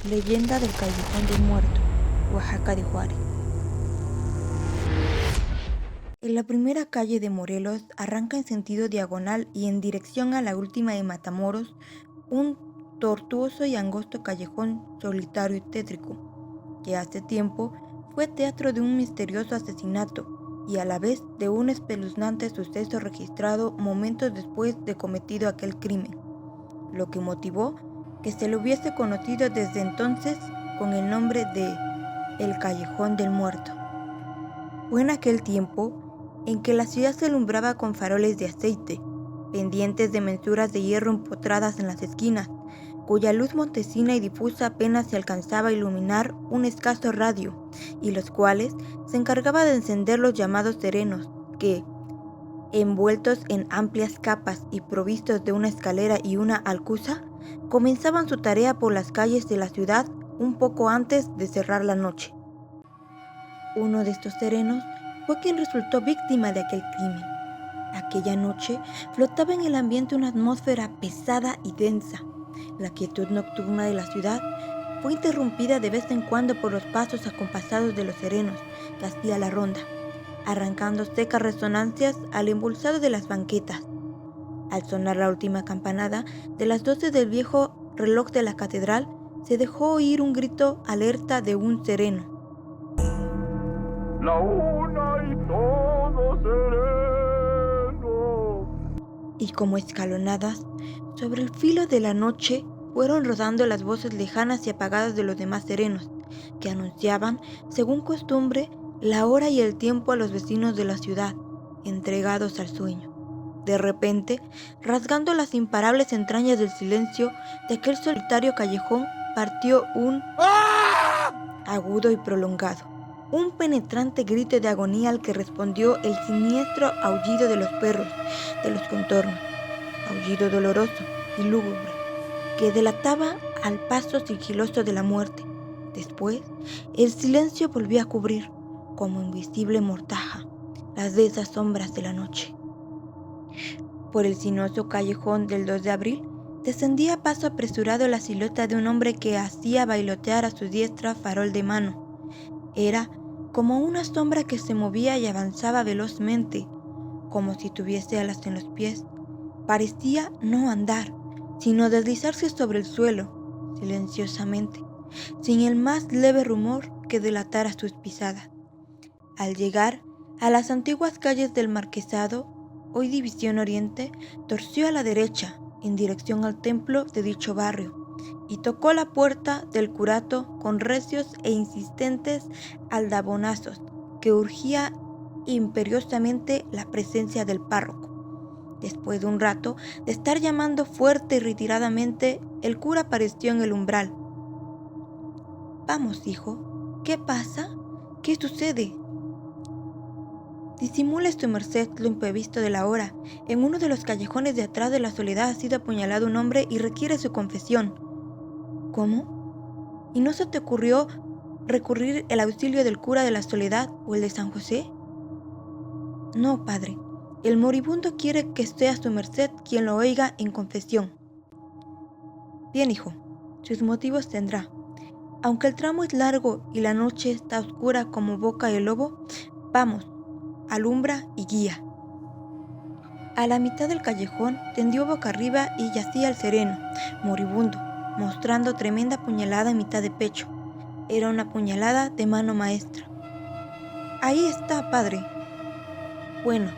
Leyenda del Callejón del Muerto, Oaxaca de Juárez. En la primera calle de Morelos arranca en sentido diagonal y en dirección a la última de Matamoros un tortuoso y angosto callejón solitario y tétrico, que hace tiempo fue teatro de un misterioso asesinato y a la vez de un espeluznante suceso registrado momentos después de cometido aquel crimen, lo que motivó que se lo hubiese conocido desde entonces con el nombre de El Callejón del Muerto. Fue en aquel tiempo en que la ciudad se alumbraba con faroles de aceite, pendientes de mensuras de hierro empotradas en las esquinas, cuya luz mortecina y difusa apenas se alcanzaba a iluminar un escaso radio, y los cuales se encargaba de encender los llamados serenos, que, envueltos en amplias capas y provistos de una escalera y una alcuza, comenzaban su tarea por las calles de la ciudad un poco antes de cerrar la noche. Uno de estos serenos fue quien resultó víctima de aquel crimen. Aquella noche flotaba en el ambiente una atmósfera pesada y densa. La quietud nocturna de la ciudad fue interrumpida de vez en cuando por los pasos acompasados de los serenos que hacía la ronda, arrancando secas resonancias al embulsado de las banquetas. Al sonar la última campanada de las 12 del viejo reloj de la catedral, se dejó oír un grito alerta de un sereno. La una y todo sereno. Y como escalonadas, sobre el filo de la noche fueron rodando las voces lejanas y apagadas de los demás serenos, que anunciaban, según costumbre, la hora y el tiempo a los vecinos de la ciudad, entregados al sueño. De repente, rasgando las imparables entrañas del silencio de aquel solitario callejón, partió un agudo y prolongado, un penetrante grito de agonía al que respondió el siniestro aullido de los perros de los contornos, aullido doloroso y lúgubre, que delataba al paso sigiloso de la muerte. Después, el silencio volvió a cubrir, como invisible mortaja, las densas sombras de la noche. Por el sinuoso callejón del 2 de abril, descendía a paso apresurado la silueta de un hombre que hacía bailotear a su diestra farol de mano. Era como una sombra que se movía y avanzaba velozmente, como si tuviese alas en los pies. Parecía no andar, sino deslizarse sobre el suelo, silenciosamente, sin el más leve rumor que delatara sus pisadas. Al llegar a las antiguas calles del Marquesado, hoy División Oriente, torció a la derecha, en dirección al templo de dicho barrio, y tocó la puerta del curato con recios e insistentes aldabonazos, que urgía imperiosamente la presencia del párroco. Después de un rato de estar llamando fuerte y retiradamente, el cura apareció en el umbral. «Vamos, hijo, ¿qué pasa? ¿Qué sucede?» «Disimule su merced lo imprevisto de la hora. En uno de los callejones de atrás de la Soledad ha sido apuñalado un hombre y requiere su confesión». «¿Cómo? ¿Y no se te ocurrió recurrir el auxilio del cura de la Soledad o el de San José?» «No, padre. El moribundo quiere que sea su merced quien lo oiga en confesión». «Bien, hijo, sus motivos tendrá. Aunque el tramo es largo y la noche está oscura como boca de lobo, vamos, alumbra y guía». A la mitad del callejón tendió boca arriba y yacía el sereno, moribundo, mostrando tremenda puñalada en mitad de pecho. Era una puñalada de mano maestra. «Ahí está, padre». «Bueno,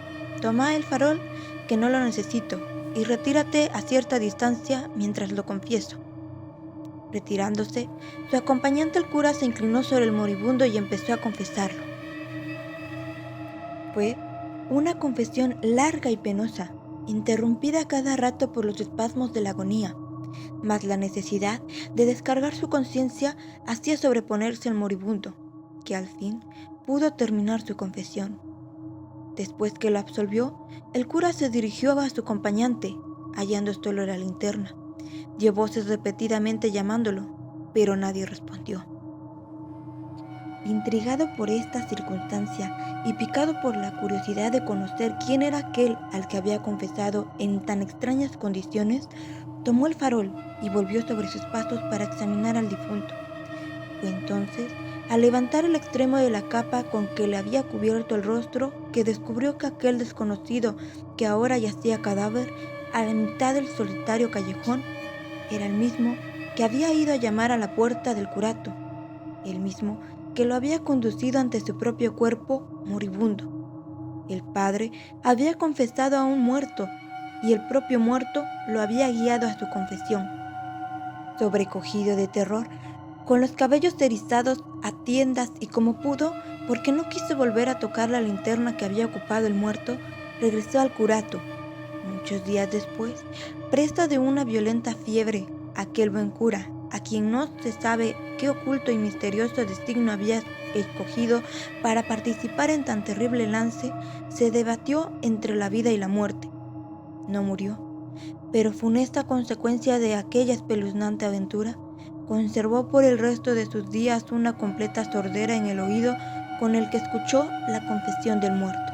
toma el farol, que no lo necesito, y retírate a cierta distancia mientras lo confieso». Retirándose, su acompañante el cura se inclinó sobre el moribundo y empezó a confesarlo. Fue una confesión larga y penosa, interrumpida cada rato por los espasmos de la agonía, mas la necesidad de descargar su conciencia hacía sobreponerse al moribundo, que al fin pudo terminar su confesión. Después que lo absolvió, el cura se dirigió a su acompañante, hallando solo la linterna. Dio voces repetidamente llamándolo, pero nadie respondió. Intrigado por esta circunstancia y picado por la curiosidad de conocer quién era aquel al que había confesado en tan extrañas condiciones, Tomó el farol y volvió sobre sus pasos para examinar al difunto. Fue entonces, al levantar el extremo de la capa con que le había cubierto el rostro, que descubrió que aquel desconocido que ahora yacía cadáver a la mitad del solitario callejón era el mismo que había ido a llamar a la puerta del curato, el mismo que lo había conducido ante su propio cuerpo moribundo. El padre había confesado a un muerto y el propio muerto lo había guiado a su confesión. Sobrecogido de terror, con los cabellos erizados a tiendas y como pudo, porque no quiso volver a tocar la linterna que había ocupado el muerto, regresó al curato. Muchos días después, preso de una violenta fiebre, aquel buen cura, a quien no se sabe qué oculto y misterioso designio había escogido para participar en tan terrible lance, se debatió entre la vida y la muerte. No murió, pero funesta consecuencia de aquella espeluznante aventura, conservó por el resto de sus días una completa sordera en el oído con el que escuchó la confesión del muerto.